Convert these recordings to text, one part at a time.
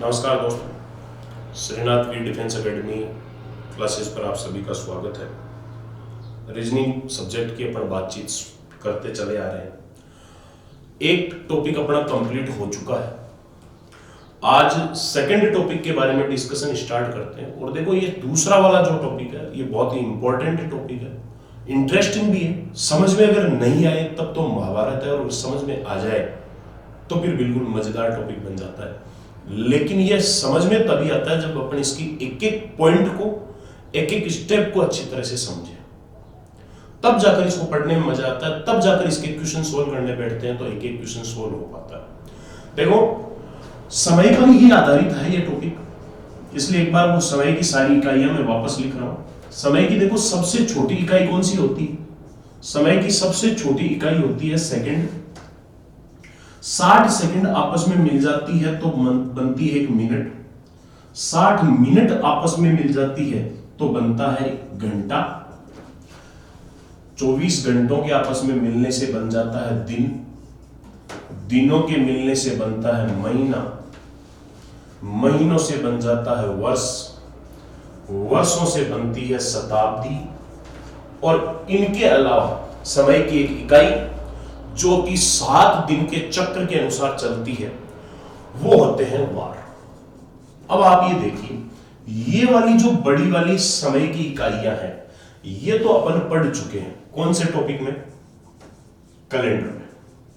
नमस्कार दोस्तों, श्रीनाथ वीर defence academy classes पर आप सभी का स्वागत है। रीजनिंग सब्जेक्ट की अपन बातचीत करते चले आ रहे हैं। एक टॉपिक अपना कंप्लीट हो चुका है। आज सेकंड टॉपिक के बारे में डिस्कशन स्टार्ट करते हैं। और देखो, ये दूसरा वाला जो टॉपिक है ये बहुत ही इंपॉर्टेंट टॉपिक है, इंटरेस्टिंग भी है। समझ में अगर नहीं आए तब तो महाभारत है, और समझ में आ जाए तो फिर बिल्कुल मजेदार टॉपिक बन जाता है। लेकिन यह समझ में तभी आता है जब अपन इसकी एक एक पॉइंट को, एक एक स्टेप को अच्छी तरह से समझे, तब जाकर इसको पढ़ने में मजा आता है। तब जाकर इसके क्वेश्चन सोल्व करने बैठते हैं तो एक एक क्वेश्चन सोल्व हो पाता है। देखो, समय पर ही आधारित है ये टॉपिक, इसलिए एक बार वो समय की सारी इकाइयां मैं वापस लिख रहा हूं। समय की देखो सबसे छोटी इकाई कौन सी होती है? समय की सबसे छोटी इकाई होती है सेकंड। 60 सेकंड आपस में मिल जाती है तो बनती है 1 मिनट। 60 मिनट आपस में मिल जाती है तो बनता है 1 घंटा। 24 घंटों के आपस में मिलने से बन जाता है दिन। दिनों के मिलने से बनता है महीना। महीनों से बन जाता है वर्ष। वर्षों से बनती है शताब्दी। और इनके अलावा समय की एक इकाई जो कि 7 दिन के चक्र के अनुसार चलती है, वो होते हैं वार। अब आप ये देखिए, ये वाली जो बड़ी वाली समय की इकाइयां हैं, ये तो अपन पढ़ चुके हैं। कौन से टॉपिक में? कैलेंडर में।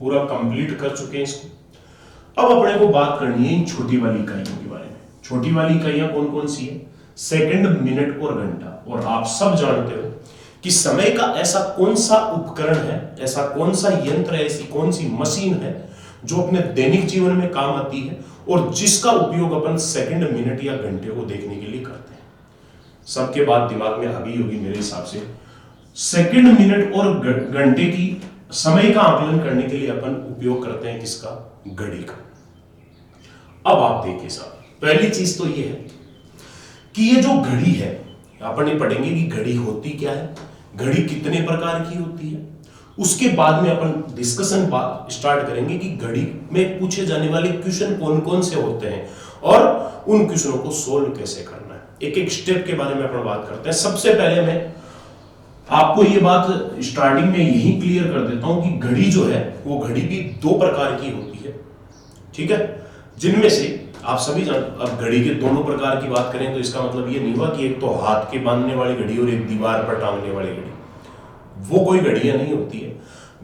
पूरा कंप्लीट कर चुके हैं इसको। अब अपने को बात करनी है इन छोटी वाली इकाइयों के बारे में। छोटी वाली इकाइयां कौन कौन सी है? सेकंड, मिनट और घंटा। और आप सब जानते हो कि समय का ऐसा कौन सा उपकरण है, ऐसा कौन सा यंत्र है, ऐसी कौन सी मशीन है जो अपने दैनिक जीवन में काम आती है और जिसका उपयोग अपन सेकंड, मिनट या घंटे को देखने के लिए करते हैं। सबके बात दिमाग में आ गई होगी मेरे हिसाब से। सेकंड, मिनट और घंटे की समय का आकलन करने के लिए अपन उपयोग करते हैं किसका? घड़ी का। अब आप देखिए साहब, पहली चीज तो यह है कि ये जो घड़ी है, अपन ये पढ़ेंगे कि घड़ी होती क्या है, घड़ी कितने प्रकार की होती है। उसके बाद में अपन डिस्कशन स्टार्ट करेंगे कि घड़ी में पूछे जाने वाले क्वेश्चन कौन कौन से होते हैं और उन क्वेश्चनों को सोल्व कैसे करना है। एक एक स्टेप के बारे में अपन बात करते हैं। सबसे पहले मैं आपको ये बात स्टार्टिंग में यही क्लियर कर देता हूं कि घड़ी जो है वो घड़ी भी 2 प्रकार की होती है, ठीक है, जिनमें से आप सभी जानते। अब घड़ी के दोनों प्रकार की बात करें तो इसका मतलब ये नहीं हुआ कि एक तो हाथ के बांधने वाली घड़ी और एक दीवार पर टांगने वाली घड़ी, वो कोई घड़ियां नहीं होती है।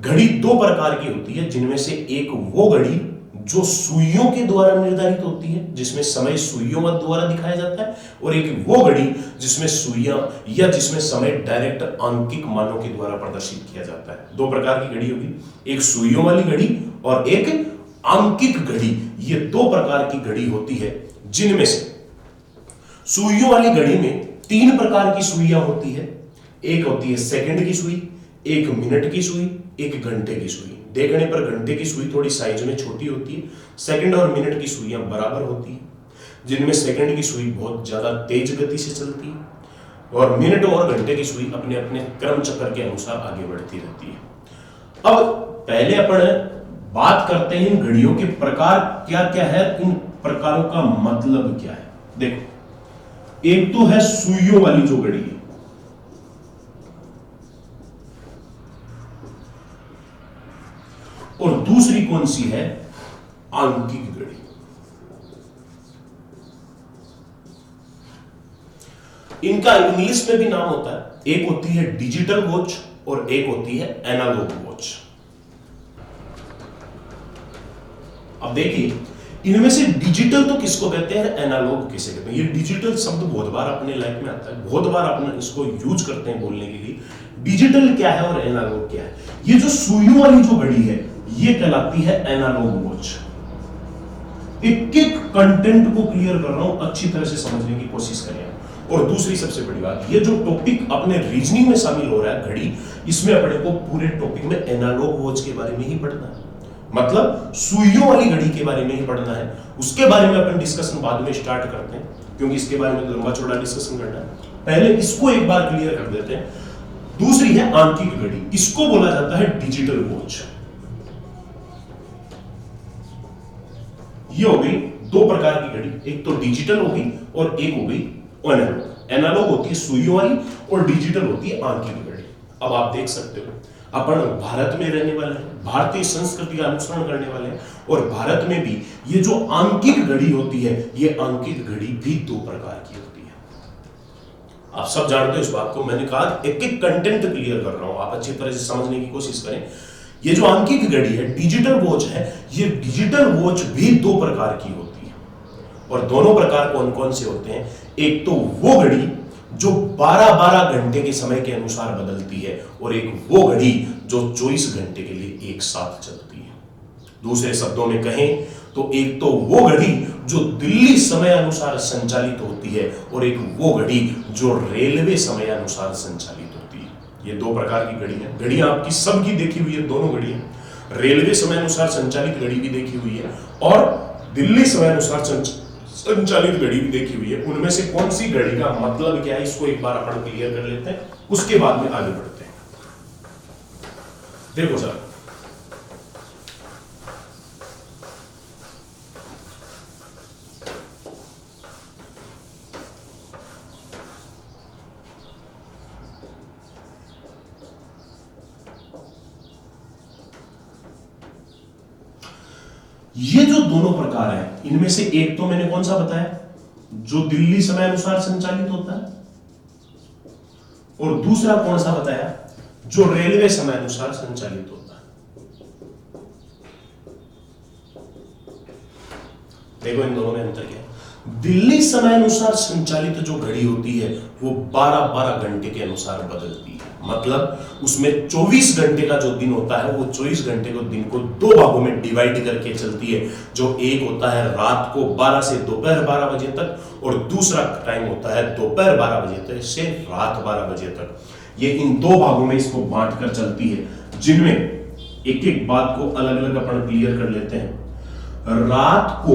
घड़ी 2 प्रकार की होती है, जिनमें से एक वो घड़ी जो सुइयों के द्वारा निर्धारित होती है, जिसमें समय सुइयों के द्वारा दिखाया जाता है, और एक वो घड़ी जिसमें सुइयां या जिसमें समय डायरेक्ट अंकिक मानों के द्वारा प्रदर्शित किया जाता है। 2 प्रकार की घड़ी होगी, एक सुइयों वाली घड़ी और एक अंकिक घड़ी। ये 2 प्रकार की घड़ी होती है, जिनमें से सुइयों वाली घड़ी में 3 प्रकार की सुइयां होती है। एक होती है सेकंड की सुई, एक मिनट की सुई, एक घंटे की सुई। देखने पर घंटे की सुई थोड़ी साइज में छोटी होती है, सेकंड और मिनट की सुइयां बराबर होती है, जिनमें सेकंड की सुई बहुत ज्यादा तेज गति से चलती है और मिनट और घंटे की सुई अपने अपने क्रम चक्र के अनुसार आगे बढ़ती रहती है। अब पहले अपन बात करते हैं इन घड़ियों के प्रकार क्या क्या है, इन प्रकारों का मतलब क्या है। देखो, एक तो है सुइयों वाली जो घड़ी है, और दूसरी कौन सी है? अंकिक घड़ी। इनका इंग्लिश में भी नाम होता है। एक होती है डिजिटल वॉच और एक होती है एनालॉग वॉच। अब देखिए, इनमें से डिजिटल तो किसको कहते हैं, एनालॉग किसे कहते हैं। ये डिजिटल शब्द बहुत बार अपने लाइफ में आता है, बहुत बार अपन इसको यूज करते हैं बोलने के लिए। डिजिटल क्या है और एनालॉग क्या है? ये जो सुइयों वाली जो घड़ी है ये कहलाती है एनालॉग वॉच। एक एक कंटेंट को क्लियर कर रहा हूं, अच्छी तरह से समझने की कोशिश करें। और दूसरी सबसे बड़ी बात, ये जो टॉपिक अपने रीजनिंग में शामिल हो रहा है घड़ी, इसमें अपने को पूरे टॉपिक में एनालॉग वॉच के बारे में ही पढ़ना है, मतलब सुइयों वाली घड़ी के बारे में ही पढ़ना है। उसके बारे में अपन डिस्कशन बाद में स्टार्ट करते हैं, क्योंकि इसके बारे में लंबा चौड़ा डिस्कशन करना है। पहले इसको एक बार क्लियर कर देते हैं। दूसरी है आंकिक घड़ी, इसको बोला जाता है डिजिटल वॉच। ये हो गई दो प्रकार की घड़ी, एक तो डिजिटल होगी और एक हो गई एनालॉग। एनालॉग होती है सुइयों वाली और डिजिटल होती है आंख की घड़ी। अब आप देख सकते हो अपन भारत में रहने वाले हैं, भारतीय संस्कृति का अनुसरण करने वाले हैं, और भारत में भी ये जो आंकिक घड़ी होती है, ये आंकिक घड़ी भी दो प्रकार की होती है। आप सब जानते हो इस बात को, मैंने कहा एक एक कंटेंट क्लियर कर रहा हूं, आप अच्छी तरह से समझने की कोशिश करें। ये जो आंकिक घड़ी है, डिजिटल वॉच है, ये डिजिटल वॉच भी दो प्रकार की होती है। और दोनों प्रकार कौन कौन से होते हैं? एक तो वो घड़ी जो 12-12 घंटे के समय के अनुसार बदलती है, और एक वो घड़ी जो 24 घंटे के लिए एक साथ चलती है। दूसरे शब्दों में कहें तो एक तो वो घड़ी जो दिल्ली समय अनुसार संचालित होती है, और एक वो घड़ी जो रेलवे समय अनुसार संचालित होती है। ये दो प्रकार की घड़ी है। घड़ियां आपकी सबकी देखी हुई है, दोनों घड़ियां। रेलवे समय अनुसार संचालित घड़ी भी देखी हुई है और दिल्ली समय अनुसार संचालित घड़ी भी देखी हुई है। उनमें से कौन सी घड़ी का मतलब क्या है, इसको एक बार अपन क्लियर कर लेते हैं, उसके बाद में आगे बढ़ते हैं। देखो सर, ये जो दोनों प्रकार है, इनमें से एक तो मैंने कौन सा बताया, जो दिल्ली समय अनुसार संचालित होता है, और दूसरा कौन सा बताया, जो रेलवे समय अनुसार संचालित होता है। देखो इन दोनों में अंतर क्या है। दिल्ली समय अनुसार संचालित जो घड़ी होती है वो 12-12 घंटे के अनुसार बदलती है, मतलब उसमें 24 घंटे का जो दिन होता है वो 24 घंटे को दिन को दो भागों में डिवाइड करके चलती है। जो एक होता है रात को 12 से दोपहर 12 बजे तक, और दूसरा टाइम होता है दोपहर 12 बजे तक से रात 12 बजे तक। ये इन दो भागों में इसको बांट कर चलती है, जिनमें एक एक बात को अलग अलग अपन क्लियर कर लेते हैं। रात को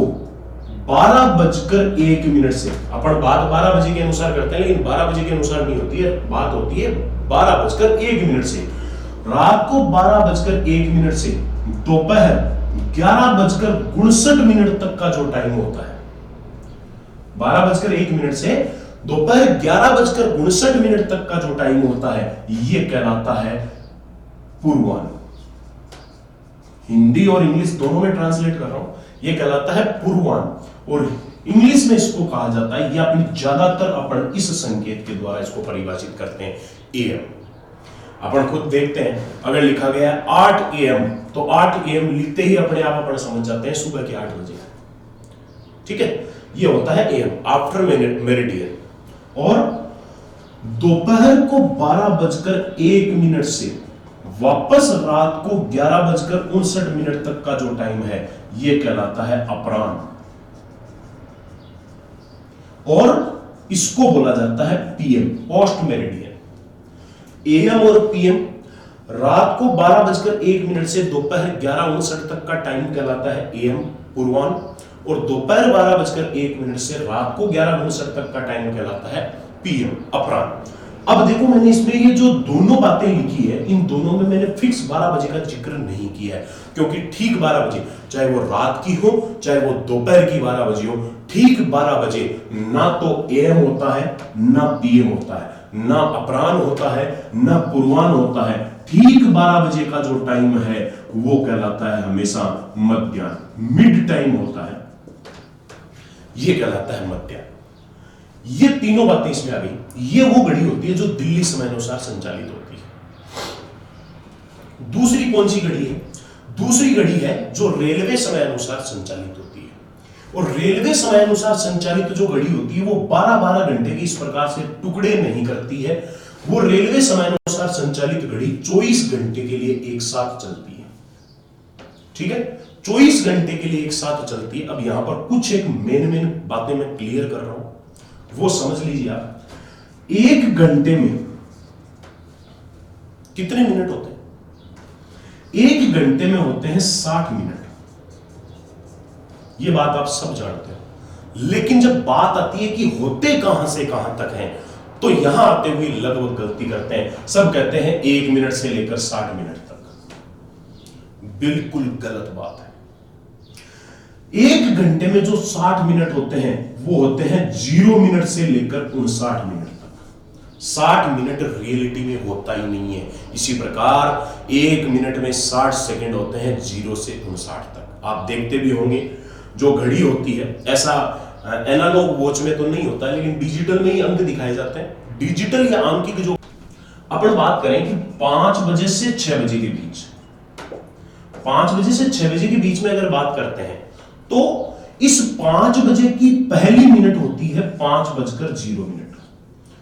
12:01 से, अपन बात 12 बजे के अनुसार करते हैं, लेकिन 12 बजे के अनुसार नहीं होती है, बात होती है 12:01 से। रात को 12:01 से दोपहर 11:59 तक का जो टाइम होता है, 12:01 से दोपहर 11:59 तक का जो टाइम होता है, यह कहलाता है पूर्वाह्न। हिंदी और इंग्लिश दोनों में ट्रांसलेट कर रहा हूं, यह कहलाता है पूर्वाह्न, और इंग्लिश में इसको कहा जाता है, या अपनी ज्यादातर अपन इस संकेत के द्वारा इसको परिभाषित करते हैं, एएम। अपन खुद देखते हैं, अगर लिखा गया है 8 AM, तो 8 AM लिखते ही अपने आप अपन समझ जाते हैं सुबह के 8 बजे। ठीक है, यह होता है एएम, आफ्टर मेरिडियन। और दोपहर को 12:01 से वापस रात को 11:59 तक का जो टाइम है, यह कहलाता है अपराह्न, और इसको बोला जाता है पीएम, पोस्ट मेरिडियन। एएम और पीएम, रात को 12:01 से दोपहर 11:59 तक का टाइम कहलाता है एएम, पूर्वाह्न, और दोपहर 12:01 से रात को 11:59 तक का टाइम कहलाता है पीएम, अपराह्न। अब देखो, मैंने इसमें ये जो दोनों बातें लिखी है, इन दोनों में मैंने फिक्स 12 बजे का जिक्र नहीं किया है, क्योंकि ठीक 12 बजे, चाहे वो रात की हो चाहे वो दोपहर की 12 बजे हो, ठीक 12 बजे ना तो एएम होता है ना पीएम होता है, ना अपराह्न होता है ना पूर्वाह्न होता है। ठीक 12 बजे का जो टाइम है वो कहलाता है हमेशा मध्याह्न, मिड टाइम होता है, ये कहलाता है मध्याह्न। ये तीनों बातें इसमें आ गई। ये वो घड़ी होती है जो दिल्ली समय अनुसार संचालित होती है। दूसरी कौन सी घड़ी है? दूसरी घड़ी है जो रेलवे समय अनुसार संचालित होती है, और रेलवे समय अनुसार संचालित जो घड़ी होती है वो 12-12 घंटे के इस प्रकार से टुकड़े नहीं करती है। वो रेलवे समय अनुसार संचालित घड़ी 24 घंटे के लिए एक साथ चलती है। ठीक है, 24 घंटे के लिए एक साथ चलती है। अब यहां पर कुछ एक मेन बातें मैं क्लियर कर रहा हूं, वो समझ लीजिए आप। एक घंटे में कितने मिनट होते हैं? एक घंटे में होते हैं 60 मिनट। ये बात आप सब जानते हो, लेकिन जब बात आती है कि होते कहां से कहां तक हैं, तो यहां आते हुए लगभग गलती करते हैं। सब कहते हैं 1 मिनट से लेकर 60 मिनट तक। बिल्कुल गलत बात है। एक घंटे में जो 60 मिनट होते हैं वो होते हैं 0 मिनट से लेकर 59 मिनट तक। 60 मिनट रियलिटी में होता ही नहीं है। इसी प्रकार एक मिनट में 60 सेकंड होते हैं 0 से 59 तक। आप देखते भी होंगे जो घड़ी होती है, ऐसा एनालॉग वॉच में तो नहीं होता, लेकिन डिजिटल में ही अंक दिखाए जाते हैं। डिजिटल या आंकिक जो अपन बात करें कि 5 बजे से 6 बजे के बीच, 5 बजे से 6 बजे के बीच में अगर बात करते हैं तो इस 5 बजे की पहली मिनट होती है 5:0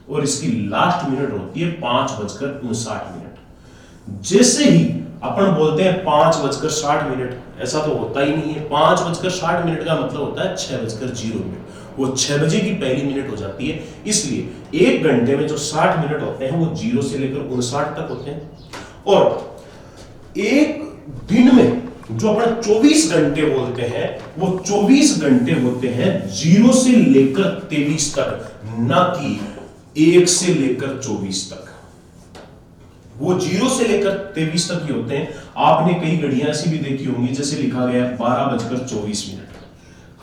और इसकी लास्ट मिनट होती है 5:59। जैसे ही अपन बोलते हैं 5:60, ऐसा तो होता ही नहीं है। 5:60 का मतलब होता है 6:0। वो 6 बजे की पहली मिनट हो जाती है। इसलिए एक घंटे में जो 60 मिनट होते हैं वो 0 से लेकर 59 तक होते हैं। और एक दिन में जो अपन 24 घंटे बोलते हैं वो 24 घंटे होते हैं 0 से लेकर 23 तक, ना कि 1 से लेकर 24 तक। वो 0 से लेकर 23 तक ही होते हैं। आपने कई घड़ियां ऐसी भी देखी होंगी जैसे लिखा गया है 12:24।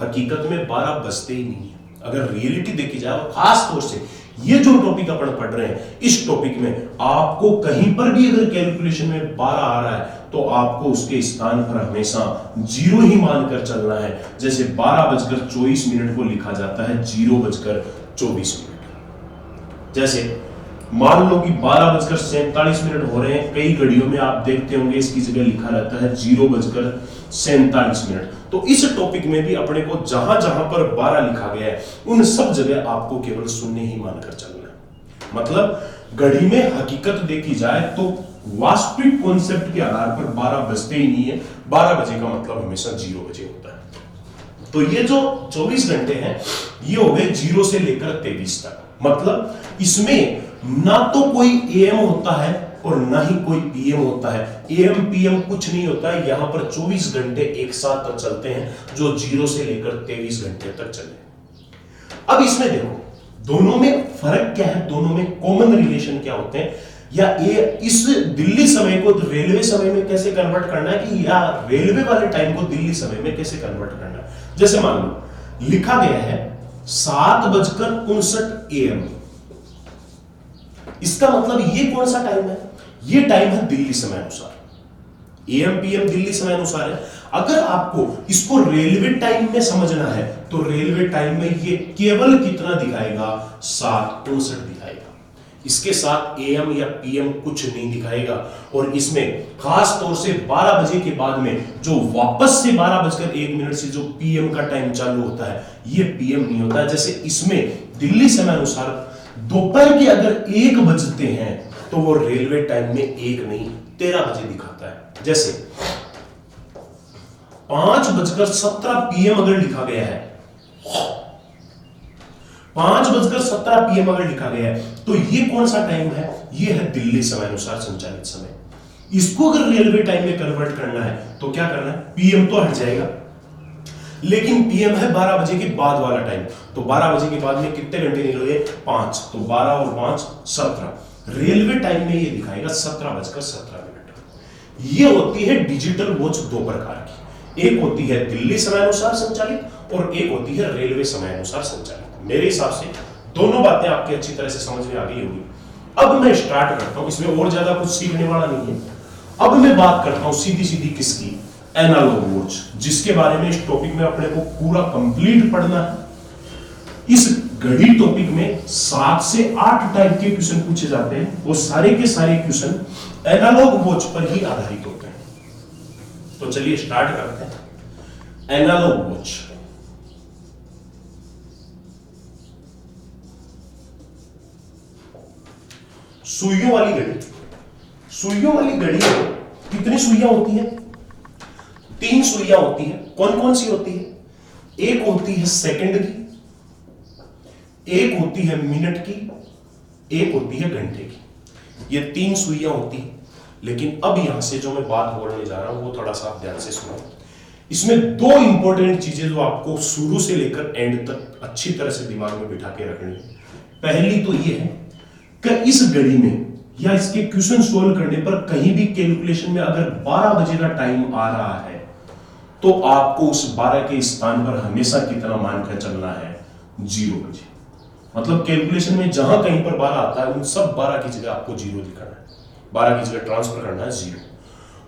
हकीकत में 12 बजते ही नहीं है। अगर रियलिटी देखी जाए, और खास तौर से ये जो टॉपिक अपन पढ़ रहे हैं, इस टॉपिक में आपको कहीं पर भी अगर कैलकुलेशन में 12 आ रहा है तो आपको उसके स्थान पर हमेशा 0 ही मानकर चलना है। जैसे 12:24 को लिखा जाता है 0:24। जैसे मान लो कि 12:47 हो रहे हैं, कई घड़ियों में आप देखते होंगे इसकी जगह लिखा रहता है 0:47। तो इस टॉपिक में भी अपने को जहां जहां पर 12 लिखा गया है उन सब जगह आपको केवल 0 ही मानकर चलना है। मतलब घड़ी में हकीकत देखी जाए तो वास्तविक कॉन्सेप्ट के आधार पर 12 बजते ही नहीं है। 12 बजे का मतलब हमेशा 0 बजे होता है। तो ये जो 24 घंटे हैं ये हो गए 0 से लेकर 23 तक। मतलब इसमें ना तो कोई एएम होता है और ना ही कोई पीएम होता है। एएम पीएम कुछ नहीं होता है। यहां पर 24 घंटे एक साथ तक चलते हैं जो 0 से लेकर 23 घंटे तक चले। अब इसमें देखो दोनों में फर्क क्या है, दोनों में कॉमन रिलेशन क्या होते हैं, या ये इस दिल्ली समय को रेलवे समय में कैसे कन्वर्ट करना है, कि या रेलवे वाले टाइम को दिल्ली समय में कैसे कन्वर्ट करना है। जैसे मान लो लिखा गया है 7:59 AM। इसका मतलब ये कौन सा टाइम है? ये टाइम है दिल्ली समय अनुसार। एएम पीएम दिल्ली समय अनुसार है। अगर आपको इसको रेलवे टाइम में समझना है तो रेलवे टाइम में ये केवल कितना दिखाएगा? 7:59 दिखाएगा। इसके साथ एएम या पीएम कुछ नहीं दिखाएगा। और इसमें खास तौर से 12 बजे के बाद में जो वापस से 12:01 से जो पीएम का टाइम चालू होता है ये पीएम नहीं होता है। जैसे इसमें दिल्ली समय अनुसार दोपहर के अगर 1 बजते हैं तो वो रेलवे टाइम में 1 नहीं 13 बजे दिखाता है। जैसे 5:17 PM अगर लिखा गया है, 5:17 PM अगर लिखा गया है तो ये कौन सा टाइम है? ये है दिल्ली समय अनुसार संचालित समय। इसको अगर रेलवे टाइम में कन्वर्ट करना है तो क्या करना है? पीएम तो हट जाएगा, लेकिन पीएम है 12 बजे के बाद वाला टाइम। तो 12 बजे के बाद में कितने घंटे निकलोगे? 5। तो 12 और 5 17। रेलवे टाइम में ये दिखाएगा 17:17। ये होती है डिजिटल वॉच दो प्रकार की। एक होती है दिल्ली समय अनुसार संचालित और एक होती है रेलवे समय अनुसार संचालित। मेरे हिसाब से दोनों बातें आपकी अच्छी तरह से समझ में आ गई होगी। अब मैं स्टार्ट करता हूं, इसमें और ज्यादा कुछ सीखने वाला नहीं है। अब मैं बात करता हूं सीधी सीधी किसकी? एनालॉग वॉच, जिसके बारे में इस टॉपिक में अपने को पूरा कंप्लीट पढ़ना है। इस घड़ी टॉपिक में 7 से 8 टाइप के क्वेश्चन पूछे जाते हैं। वो सारे के सारे क्वेश्चन एनालॉग वॉच पर ही आधारित होते हैं। तो चलिए स्टार्ट करते हैं। एनालॉग वॉच, सुइयों वाली घड़ी। सुइयों वाली घड़ी में कितनी सुइयां होती हैं? 3 सुइयां होती हैं। कौन कौन सी होती है? एक होती है सेकंड की, एक होती है मिनट की, एक होती है घंटे की। ये 3 सुइयां होती हैं। लेकिन अब यहां से जो मैं बात बोलने जा रहा हूं वो थोड़ा सा आप ध्यान से सुनो। इसमें 2 इंपॉर्टेंट चीजें जो आपको शुरू से लेकर एंड तक अच्छी तरह से दिमाग में बिठा के रखनी है। पहली तो ये है कि इस घड़ी में या इसके क्वेश्चन सोल्व करने पर कहीं भी कैलकुलेशन में अगर 12 बजे का टाइम आ रहा है तो आपको उस 12 के स्थान पर हमेशा कितना मानकर चलना है? 0 बजे। मतलब कैलकुलेशन में जहां कहीं पर 12 आता है उन सब 12 की जगह आपको 0 लिखना है, 12 की जगह ट्रांसफर करना है 0।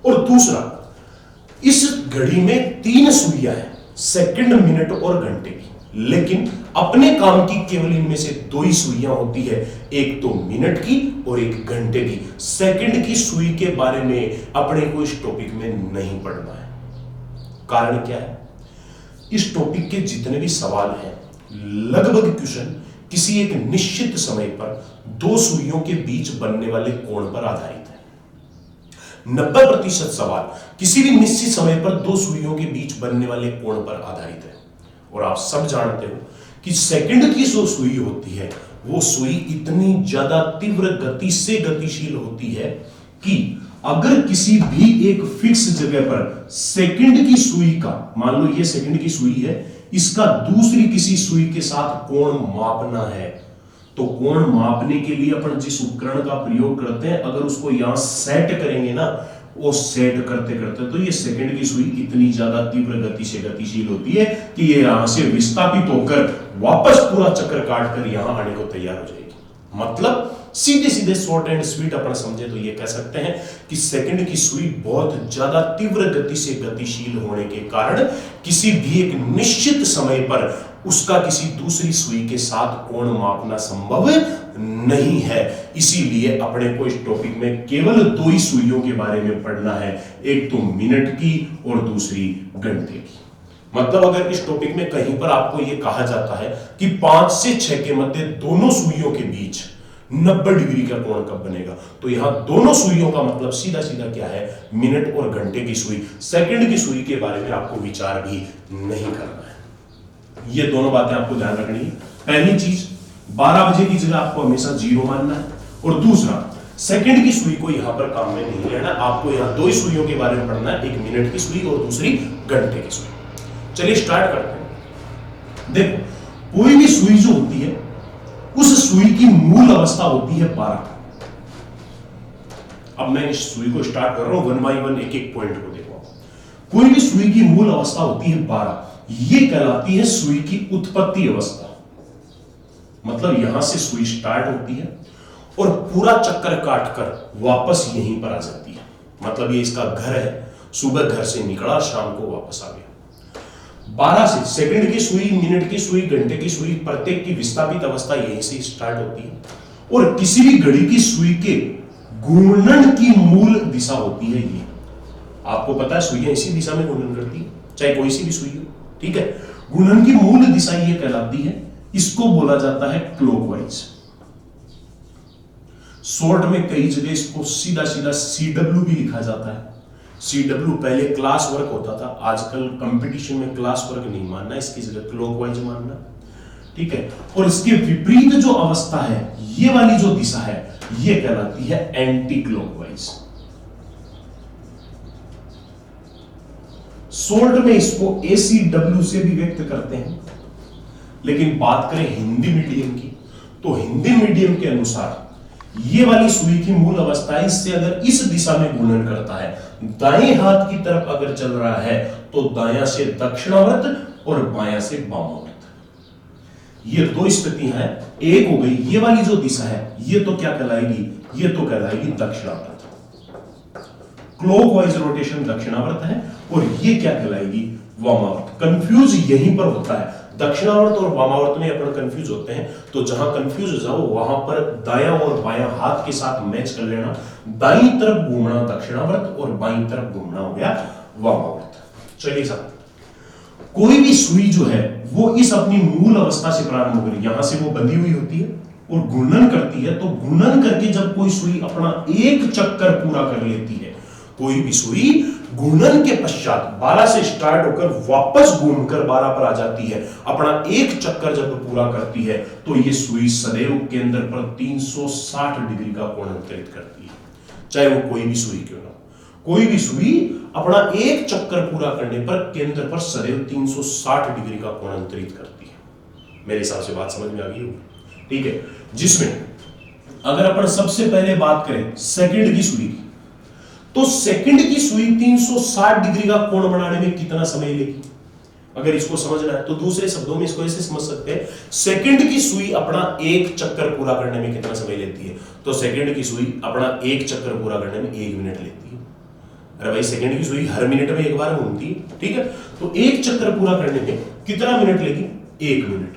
और दूसरा, इस घड़ी में 3 सुइयां हैं, सेकंड, मिनट और घंटे की, लेकिन अपने काम की केवल इनमें से 2 ही सुइयां होती है, एक तो मिनट की और एक घंटे की। सेकंड की सुई के बारे में अपने को इस टॉपिक में नहीं पढ़ना है। कारण क्या है? इस टॉपिक के जितने भी सवाल हैं, लगभग क्वेश्चन किसी एक निश्चित समय पर 2 सुइयों के बीच बनने वाले कोण पर आधारित है। 90% सवाल किसी भी निश्चित समय पर 2 सुइयों के बीच बनने वाले कोण पर आधारित है। और आप सब जानते हो कि सेकंड की जो सुई होती है वो सुई इतनी ज्यादा तीव्र गति से गतिशील होती है कि अगर किसी भी एक फिक्स जगह पर सेकंड की सुई का, मान लो ये सेकंड की सुई है, इसका दूसरी किसी सुई के साथ कोण मापना है, तो कोण मापने के लिए अपन जिस उपकरण का प्रयोग करते हैं, अगर उसको यहां सेट करेंगे ना, वो सेट करते करते तो ये सेकंड की सुई इतनी ज्यादा तीव्र गति से गतिशील होती है कि ये यहां से विस्थापित होकर वापस पूरा चक्कर काटकर यहां आने को तैयार हो जाएगी। मतलब सीधे सीधे शॉर्ट एंड स्वीट अपन समझे तो ये कह सकते हैं कि सेकंड की सुई बहुत ज्यादा तीव्र गति से गतिशील होने के कारण किसी भी एक निश्चित समय पर उसका किसी दूसरी सुई के साथ कोण मापना संभव नहीं है। इसीलिए अपने को इस टॉपिक में केवल 2 ही सुइयों के बारे में पढ़ना है, एक तो मिनट की और दूसरी घंटे की। मतलब अगर इस टॉपिक में कहीं पर आपको यह कहा जाता है कि 5 से 6 के मध्य दोनों सुइयों के बीच 90 डिग्री का कोण कब बनेगा, तो यहां दोनों सुइयों का मतलब सीधा सीधा क्या है? मिनट और घंटे की सुई। सेकंड की सुई के बारे में आपको विचार भी नहीं करना है। ये दोनों बातें आपको ध्यान रखनी है। पहली चीज, 12 बजे की जगह आपको हमेशा 0 मानना है। और दूसरा, सेकंड की सुई को यहां पर काम में नहीं लेना, आपको यहां 2 ही सुइयों के बारे में पढ़ना है, एक मिनट की सुई और दूसरी घंटे की सुई। चलिए स्टार्ट करते हैं। देखो, कोई भी सुई जो होती है उस सुई की मूल अवस्था होती है 12। अब मैं इस सुई को स्टार्ट कर रहा हूं, 1 बाय 1 एक एक पॉइंट को देखो। कोई भी सुई की मूल अवस्था होती है 12, यह कहलाती है सुई की उत्पत्ति अवस्था। मतलब यहां से सुई स्टार्ट होती है और पूरा चक्कर काटकर वापस यहीं पर आ जाती है। मतलब ये इसका घर है, सुबह घर से निकला, शाम को वापस आ गया। 12 से सेकंड की सुई, मिनट की सुई, घंटे की सुई, प्रत्येक की विस्थापित अवस्था यहीं से स्टार्ट होती है। और किसी भी घड़ी की सुई के घूर्णन की मूल दिशा होती है ये। आपको पता है सुइयां इसी दिशा में घूर्णन करती है, चाहे कोई सी भी सुई हो, ठीक है। घूर्णन की मूल दिशा ये कहलाती है, इसको बोला जाता है क्लॉकवाइज। शॉर्ट में कई जगह इसको सीधा सीधा CW भी लिखा जाता है। CW पहले क्लास वर्क होता था, आजकल कंपटीशन में क्लास वर्क नहीं मानना, इसकी जगह क्लॉकवाइज मानना, ठीक है। और इसके विपरीत जो अवस्था है, ये वाली जो दिशा है, ये कहलाती है एंटी क्लॉकवाइज। शॉर्ट में इसको ACW से भी व्यक्त करते हैं। लेकिन बात करें हिंदी मीडियम की, तो हिंदी मीडियम के अनुसार ये वाली सुई की मूल अवस्था है, इससे अगर इस दिशा में घूर्णन करता है, दाएं हाथ की तरफ अगर चल रहा है, तो दायां से दक्षिणावर्त और बायां से वामावर्त। ये 2 स्थितियां हैं। एक हो गई ये वाली जो दिशा है, ये तो क्या कहलाएगी? ये तो कहलाएगी दक्षिणावर्त। क्लॉकवाइज रोटेशन दक्षिणावर्त है और ये क्या कहलाएगी? वामावर्त। कंफ्यूज यहीं पर होता है, दक्षिणावर्त और वामावर्त में अपन कंफ्यूज होते हैं। तो जहां कंफ्यूज हो जाओ वहां पर दायां और बायां हाथ के साथ मैच कर लेना। दाईं तरफ घूमना दक्षिणावर्त और बाईं तरफ घूमना हो गया वामावर्त। चलिए साहब, कोई भी सुई जो है वो इस अपनी मूल अवस्था से प्रारंभ होकर यहां से वो बंधी हुई होती है और घूर्णन करती है। तो घूर्णन करके जब कोई सुई अपना एक चक्कर पूरा कर लेती है, कोई भी सुई घूर्णन के पश्चात 12 से स्टार्ट होकर वापस घूमकर 12 पर आ जाती है, अपना एक चक्कर जब पूरा करती है, तो ये सुई सदैव केंद्र पर 360 डिग्री का कोण अंतरित करती है, चाहे वो कोई भी सुई क्यों ना। कोई भी सुई अपना एक चक्कर पूरा करने पर केंद्र पर सदैव 360 डिग्री का कोण अंतरित करती है। मेरे हिसाब से बात समझ में आ गई होगी, ठीक है। जिसमें अगर अपन सबसे पहले बात करें सेकंड की सुई की, तो सेकंड की सुई 360 डिग्री का कोण बनाने में कितना समय लेगी? अगर इसको समझना है तो दूसरे शब्दों में इसको ऐसे समझ सकते हैं, सेकंड की सुई अपना एक चक्कर पूरा करने में कितना समय लेती है? तो सेकंड की सुई अपना एक चक्कर पूरा करने में 1 मिनट लेती है। अरे भाई, सेकंड की सुई हर मिनट में एक बार घूमती है, ठीक है, तो एक चक्कर पूरा करने में कितना मिनट लेगी? 1 मिनट।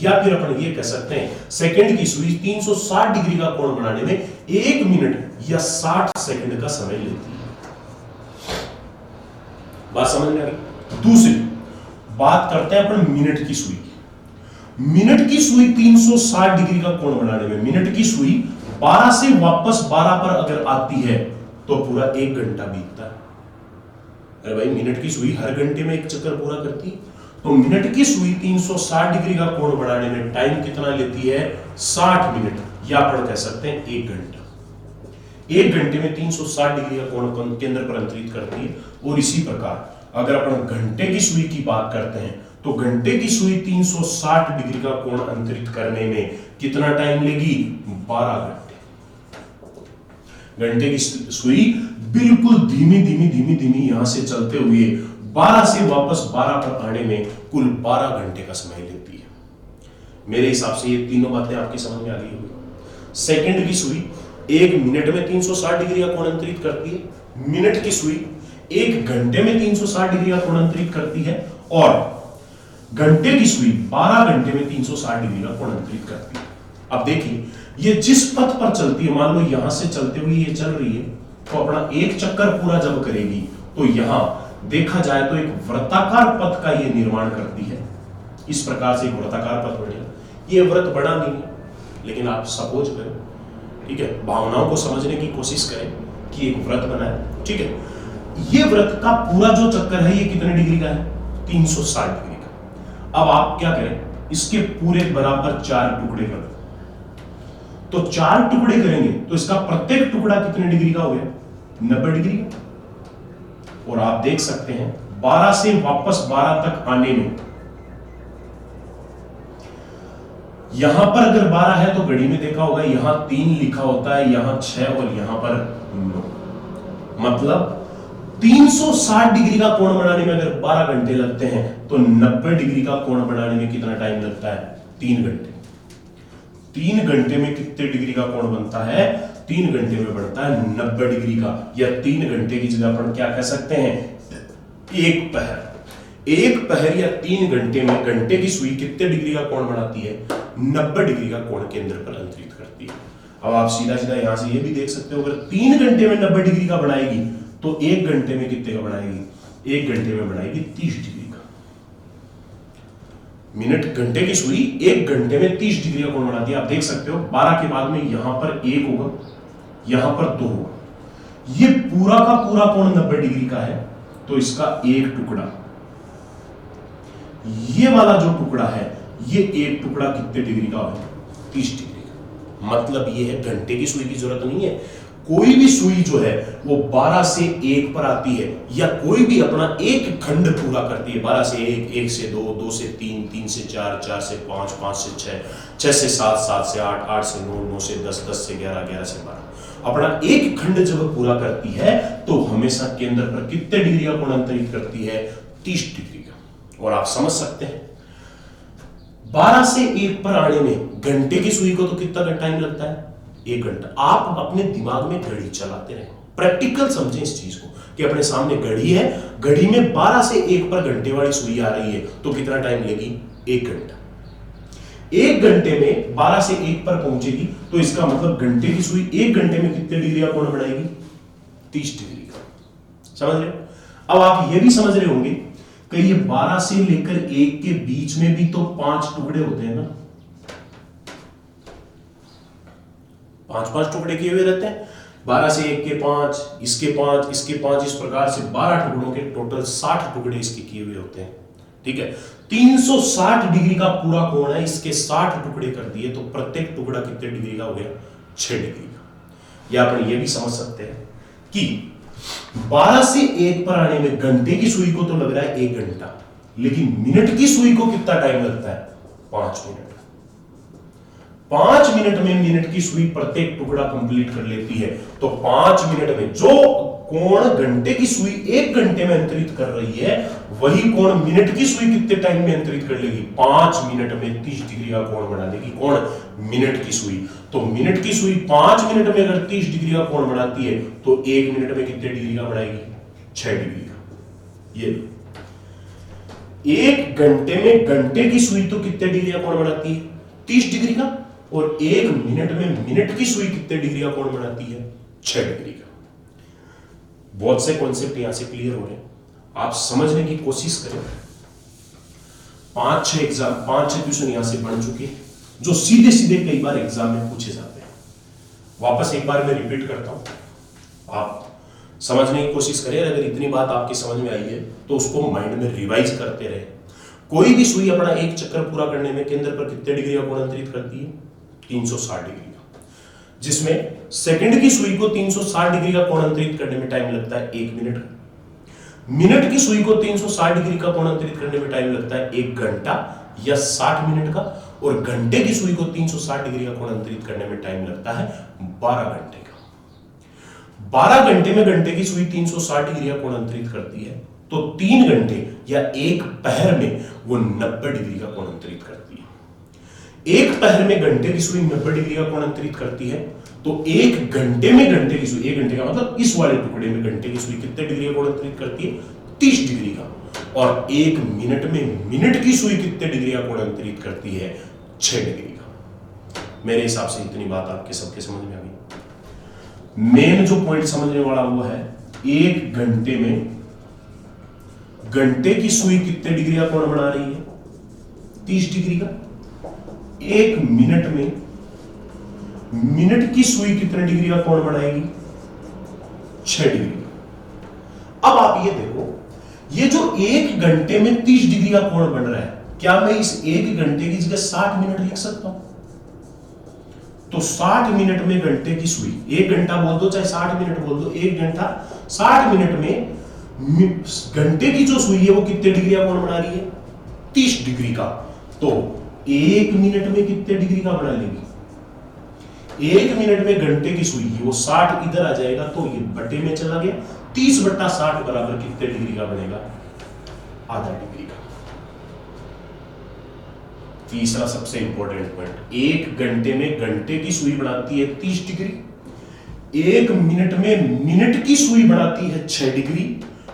या फिर अपन ये कह सकते हैं, सेकंड की सुई 360 डिग्री का कोण बनाने में 1 मिनट या 60 सेकंड का समय लेती है। बात समझ में आ गई? दूसरी बात करते हैं अपन मिनट की सुई की। मिनट की सुई 360 डिग्री का कोण बनाने में, मिनट की सुई 12 से वापस 12 पर अगर आती है तो पूरा 1 घंटा बीतता है। अरे भाई, मिनट की सुई हर घंटे में एक चक्कर पूरा करती है, तो मिनट की सुई 360 डिग्री का कोण बनाने में टाइम कितना लेती है? 60 मिनट, या अपन कह सकते हैं 1 घंटा। 1 घंटे में 360 डिग्री का कोण केंद्र पर अंतरित करती है। और इसी प्रकार अगर अपन घंटे की सुई की बात करते हैं तो घंटे की सुई 360 डिग्री का कोण अंतरित करने में कितना टाइम लेगी? 12 घंटे। घंटे की सुई बिल्कुल धीमी धीमी धीमी धीमी यहां से चलते हुए 12 से वापस 12 पर आने में कुल 12 घंटे का समय लेती है। मेरे हिसाब से ये तीनों बातें आपकी समझ में आ गई होगी। सेकंड की सुई 1 मिनट में 360 डिग्री का कोण अंतरित करती है, मिनट की सुई 1 घंटे में 360 डिग्री का कोण अंतरित करती है, और घंटे की सुई 12 घंटे में 360 डिग्री का कोण अंतरित करती है। अब देखिए, ये जिस पथ पर चलती है, मान लो यहां से चलते हुए ये चल रही है, तो अपना एक चक्कर पूरा जब करेगी तो यहां देखा जाए तो एक वृत्ताकार पथ का ये निर्माण करती है। इस प्रकार से एक वृत्ताकार पथ बनेगा। ये व्रत बड़ा नहीं है, लेकिन आप सपोज करें, ठीक है, भावनाओं को समझने की कोशिश करें कि एक व्रत बना है, ठीक है, ये व्रत का पूरा जो चक्कर है ये कितने डिग्री का है? 360 डिग्री का। अब आप क्या करें, इसके पूरे बराबर 4 टुकड़े कर दो। तो 4 टुकड़े करेंगे तो इसका प्रत्येक टुकड़ा कितने डिग्री का हो गया? 90 डिग्री का। और आप देख सकते हैं 12 से वापस 12 तक आने में, यहां पर अगर 12 है तो घड़ी में देखा होगा यहां 3 लिखा होता है, यहां 6 और यहां पर 9। मतलब 360 डिग्री का कोण बनाने में अगर 12 घंटे लगते हैं तो 90 डिग्री का कोण बनाने में कितना टाइम लगता है? 3 घंटे। 3 घंटे में कितने डिग्री का कोण बनता है? 3 घंटे में बनता है 90 डिग्री का। या 3 घंटे की जगह पर क्या कह सकते हैं? एक पहर। एक पहर या 3 घंटे में घंटे की सुई कितने डिग्री का कोण बनाती है? 90 डिग्री का कोण केंद्र पर अंतरित करती है। अब आप सीधा सीधा यहां से ये भी देख सकते हो, अगर 3 घंटे में 90 डिग्री का बनाएगी तो 1 घंटे में कितने का बनाएगी? 1 घंटे में बनाएगी 30 डिग्री का। मिनट घंटे की सुई 1 घंटे में 30 डिग्री का कोण बनाती है। आप देख सकते हो 12 के बाद में यहां पर 1 होगा, यहां पर 2 होगा। ये पूरा का पूरा कोण 90 डिग्री का है, तो इसका एक टुकड़ा, ये वाला जो टुकड़ा है, ये एक टुकड़ा कितने डिग्री का है? 30 डिग्री का। मतलब ये है घंटे की सुई की जरूरत नहीं है। कोई भी सुई जो है वो 12 से 1 पर आती है, या कोई भी अपना एक खंड पूरा करती है। 12 से 1, 1 से 2, 2 से 3, 3 से 4, 4 से 5, 5 से 6, 6 से 7, 7 से 8, 8 से 9, 9 से 10, 10 से 11, 11 से 12। अपना एक खंड जब पूरा करती है तो हमेशा केंद्र पर कितने डिग्री का कोण अंतरित करती है? 30 डिग्री का। और आप समझ सकते हैं 12 से 1 पर आने में घंटे की सुई को तो कितना टाइम लगता है? 1 घंटा। आप अपने दिमाग में घड़ी चलाते रहें, प्रैक्टिकल समझें इस चीज को कि अपने सामने घड़ी है, घड़ी में 12 से 1 पर घंटे वाली सुई आ रही है तो कितना टाइम लेगी? 1 घंटा। 1 घंटे में 12 से 1 पर पहुंचेगी तो इसका मतलब घंटे की सुई 1 घंटे में कितने डिग्री का कोण बनाएगी? 30 डिग्री का। समझ रहे? अब आप ये भी समझ रहे होंगे कि ये 12 से लेकर 1 के बीच में भी तो 5 टुकड़े होते हैं ना, 5-5 टुकड़े किए हुए रहते हैं। 12 से 1 के 5, इसके 5, इसके 5, इस प्रकार से 12 टुकड़ों के टोटल 60 टुकड़े इसके किए हुए होते हैं। ठीक है, 360 डिग्री का पूरा कोण है, इसके 60 टुकड़े कर दिए तो प्रत्येक टुकड़ा कितने डिग्री का हो गया? 6 डिग्री का। या अपन ये भी समझ सकते हैं कि 12 से 1 पर आने में घंटे की सुई को तो लग रहा है 1 घंटा, लेकिन मिनट की सुई को कितना टाइम लगता है? 5 मिनट। 5 मिनट में मिनट की सुई प्रत्येक टुकड़ा कंप्लीट कर लेती है। तो 5 मिनट में जो कोण घंटे की सुई 1 घंटे में अंतरित कर रही है, वही कोण मिनट की सुई कितने टाइम में अंतरित कर लेगी? 5 मिनट में 30 डिग्री का कोण बना देगी। कौन? मिनट की सुई। तो मिनट की सुई 5 मिनट में अगर 30 डिग्री का कोण बनाती है तो 1 मिनट में कितने डिग्री का बनाएगी? 6 डिग्री का। ये 1 घंटे में घंटे की सुई तो कितने डिग्री का कोण बनाती है? 30 डिग्री का। और 1 मिनट में मिनट की सुई कितने डिग्री का कोण बनाती है? 6 डिग्री का। बहुत से कॉन्सेप्ट यहां से क्लियर हो रहे हैं, आप समझने की कोशिश करें। 5-6 क्वेश्चन यहां से बन चुके हैं जो सीधे सीधे कई बार एग्जाम में पूछे जाते हैं। वापस एक बार मैं रिपीट करता हूं, आप समझने की कोशिश करें। अगर इतनी बात आपकी समझ में आई है तो उसको माइंड में रिवाइज करते रहे। कोई भी सुई अपना एक चक्कर पूरा करने में केंद्र पर कितने डिग्री का कोण अंतरित करती है? 360 डिग्री का। जिसमें सेकंड की सुई को 360 डिग्री का कोण अंतरित करने में टाइम लगता है 1 मिनट। मिनट की सुई को 360 डिग्री का कोण अंतरित करने में टाइम लगता है 1 घंटा या 60 मिनट का। और घंटे की सुई को 360 डिग्री का कोण अंतरित करने में टाइम लगता है 12 घंटे का। 12 घंटे में घंटे की सुई 360 डिग्री का कोण अंतरित करती है तो 3 घंटे या 1 पहर में वो 90 डिग्री का कोण अंतरित करती है। 1 पहर में घंटे की सुई 90 डिग्री का कोण अंतरित करती है तो 1 घंटे में घंटे की सुई, 1 घंटे का मतलब इस वाले टुकड़े में घंटे की सुई कितने डिग्री का कोण अंतरित करती है? 30 डिग्री का। और 1 मिनट में मिनट की सुई कितने डिग्री का कोण अंतरित करती है? 6 डिग्री का। मेरे हिसाब से इतनी बात आपके सबके समझ में आ गई। मेन जो पॉइंट समझने वाला वो है 1 घंटे में घंटे की सुई कितने डिग्री का कोण बना रही है? 30 डिग्री का। 1 मिनट में मिनट की सुई कितने डिग्री का कोण बनाएगी? 6 डिग्री का। अब आप ये देखो, ये जो 1 घंटे में 30 डिग्री का कोण बन रहा है, क्या मैं इस 1 घंटे की जगह 60 मिनट लिख सकता हूं? तो 60 मिनट में घंटे की सुई, 1 घंटा बोल दो चाहे 60 मिनट बोल दो, 1 घंटा 60 मिनट में घंटे की जो सुई है वो कितने डिग्री का कोण बना रही है? 30 डिग्री का। तो 1 मिनट में कितने डिग्री का बना लेगी? 1 मिनट में घंटे की सुई है वो 60 इधर आ जाएगा तो ये बटे में चला गया। 30/60 बराबर कितने डिग्री का बनेगा? आधा डिग्री का। तीसरा सबसे इंपॉर्टेंट पॉइंट, 1 घंटे में घंटे की सुई बनाती है 30 डिग्री, 1 मिनट में मिनट की सुई बनाती है 6 डिग्री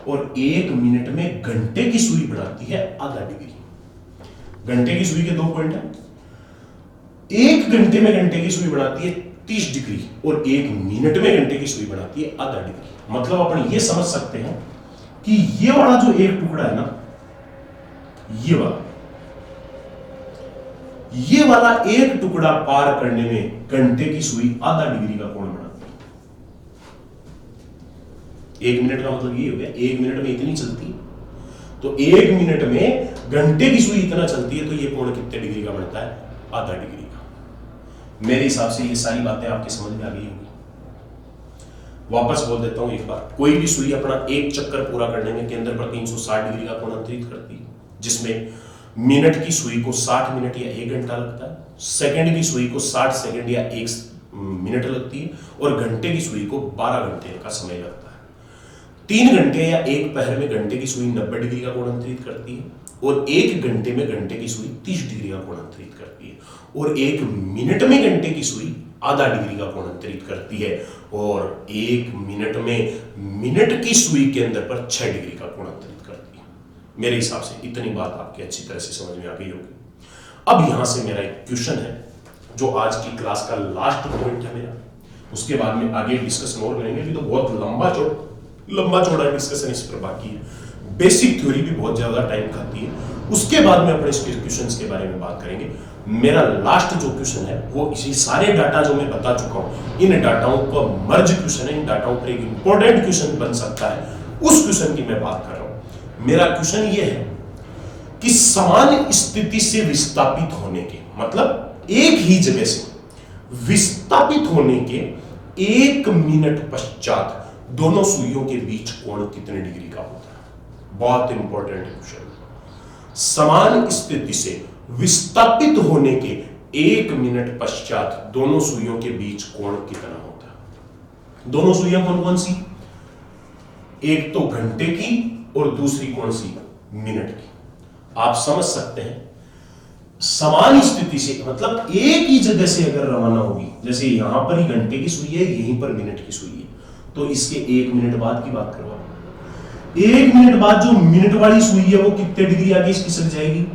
और 1 मिनट में घंटे की सुई बनाती है आधा डिग्री। घंटे की सुई के 2 पॉइंट है। 1 घंटे में घंटे की सुई बनाती है 30 डिग्री और 1 मिनट में घंटे की सुई बनाती है आधा डिग्री। मतलब अपन ये समझ सकते हैं कि ये वाला जो एक टुकड़ा है ना, ये वाला एक टुकड़ा पार करने में घंटे की सुई आधा डिग्री का कोण बनाती है। 1 मिनट का मतलब ये हो गया, 1 मिनट में इतनी चलती है तो 1 मिनट में घंटे की सुई इतना चलती है तो ये कोण कितने डिग्री का बनता है? आधा डिग्री का। मेरे हिसाब से ये सारी बातें आपके समझ में आ गई होंगी। वापस बोल देता हूं एक बार, कोई भी सुई अपना एक चक्कर पूरा करने में केंद्र पर 360 डिग्री का कोण अंतरित करती है, जिसमें मिनट की सुई को 60 मिनट या 1 घंटा लगता है, सेकंड की सुई को 60 सेकंड या 1 मिनट लगती है और घंटे की सुई को 12 घंटे का समय लगता है। 3 घंटे या 1 पहर में घंटे की सुई 90 डिग्री का कोण अंतरित करती है और 1 घंटे में घंटे की सुई 30 डिग्री का कोण अंतरित करती है और 1 मिनट में घंटे की सुई आधा डिग्री का कोण अंतरित करती है और 1 मिनट में मिनट की सुई के अंदर पर 6 डिग्री का कोण अंतरित करती है। मेरे हिसाब से इतनी बात आपकी अच्छी तरह से समझ में आ गई होगी। अब यहां से मेरा एक क्वेश्चन है जो आज की क्लास का लास्ट पॉइंट है मेरा, उसके बाद में आगे डिस्कशन और करेंगे। अभी तो बहुत लंबा चौड़ा डिस्कशन इस पर बाकी है। बेसिक थ्योरी भी बहुत ज्यादा टाइम खाती है, उसके बाद में अपने इसके क्वेश्चंस के बारे में बात करेंगे। मेरा लास्ट जो क्वेश्चन है वो इसी सारे डाटा जो मैं बता चुका हूं, इन डाटाओं का मर्ज क्वेश्चन है, इन डाटाओं पर एक इंपॉर्टेंट क्वेश्चन बन सकता है, उस क्वेश्चन की मैं बात कर रहा हूं। मेरा क्वेश्चन ये है कि समान स्थिति से विस्थापित होने के, मतलब एक ही जगह से विस्थापित होने के 1 मिनट पश्चात दोनों सुइयों के बीच कोण कितने डिग्री का होता है? बहुत इंपॉर्टेंट क्वेश्चन। समान स्थिति से विस्थापित होने के 1 मिनट पश्चात दोनों सुइयों के बीच कोण कितना होता है? दोनों सुइयां कौन कौन सी? एक तो घंटे की और दूसरी कौन सी, मिनट की। आप समझ सकते हैं समान स्थिति से, मतलब एक ही जगह से अगर रवाना होगी, जैसे यहां पर ही घंटे की सुई है, यहीं पर मिनट की सुई है, तो इसके 1 मिनट बाद की बात करवा, 1 मिनट बाद जो मिनट वाली सुई है वो कितने डिग्री आगे खिसक जाएगी,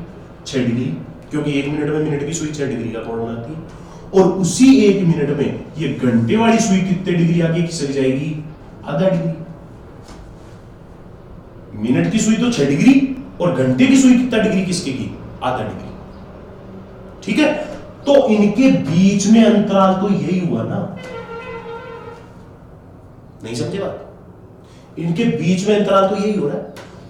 6 डिग्री, क्योंकि 1 मिनट में मिनट की सुई 6 डिग्री का कोण बनाती है। और उसी 1 मिनट में ये घंटे वाली सुई कितने डिग्री आगे खिसक जाएगी, आधा डिग्री। मिनट की सुई तो 6 डिग्री और घंटे की सुई कितना डिग्री खिसकेगी, आधा डिग्री। ठीक है, तो इनके बीच में अंतराल तो यही हुआ ना, नहीं समझे बात? इनके बीच में अंतराल तो यही हो रहा है।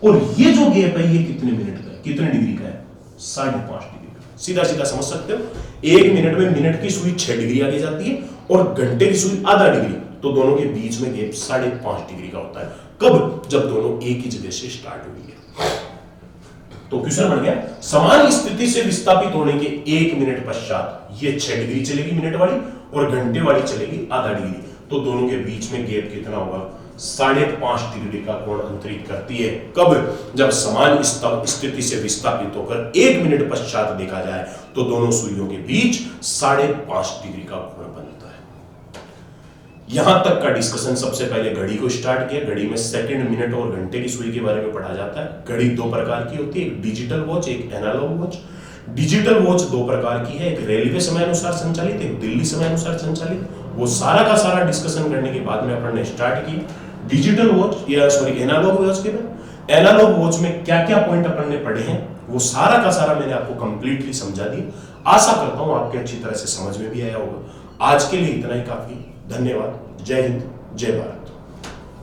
और ये जो गैप है ये कितने मिनट का है, कितने डिग्री का है, 5.5 डिग्री का। सीधा सीधा समझ सकते हो, 1 मिनट में मिनट की सुई 6 डिग्री आगे जाती है और घंटे की सुई आधा डिग्री, तो दोनों के बीच में गैप 5.5 डिग्री का होता है। कब, जब दोनों एक ही जगह से स्टार्ट हुई है। तो क्वेश्चन बन गया, समान स्थिति से विस्थापित होने के 1 मिनट पश्चात ये 6 डिग्री चलेगी मिनट वाली और घंटे वाली चलेगी आधा डिग्री, तो दोनों के बीच में गैप कितना होगा, 5.5 डिग्री का कोण अंतरित करती है। कब, जब समान स्थिति से विस्थापित होकर 1 मिनट पश्चात देखा जाए तो दोनों सुइयों के बीच 5.5 डिग्री का कोण बनता है। यहां तक का डिस्कशन सबसे पहले घड़ी को स्टार्ट किया। घड़ी में सेकंड, मिनट और घंटे की सुई के बारे में पढ़ा जाता है। घड़ी 2 प्रकार की होती है, एक डिजिटल वॉच, एक एनालॉग वॉच। डिजिटल वॉच 2 प्रकार की है, एक रेलवे समय अनुसार संचालित, एक दिल्ली समय अनुसार संचालित। वो सारा का सारा डिस्कशन करने के बाद में अपन ने स्टार्ट की डिजिटल वॉच, या सॉरी एनालॉग वॉच के बाद। एनालॉग वॉच में क्या क्या पॉइंट अपन ने पढ़े हैं वो सारा का सारा मैंने आपको कंप्लीटली समझा दिया। आशा करता हूं आपके अच्छी तरह से समझ में भी आया होगा। आज के लिए इतना ही काफी। धन्यवाद। जय हिंद, जय भारत।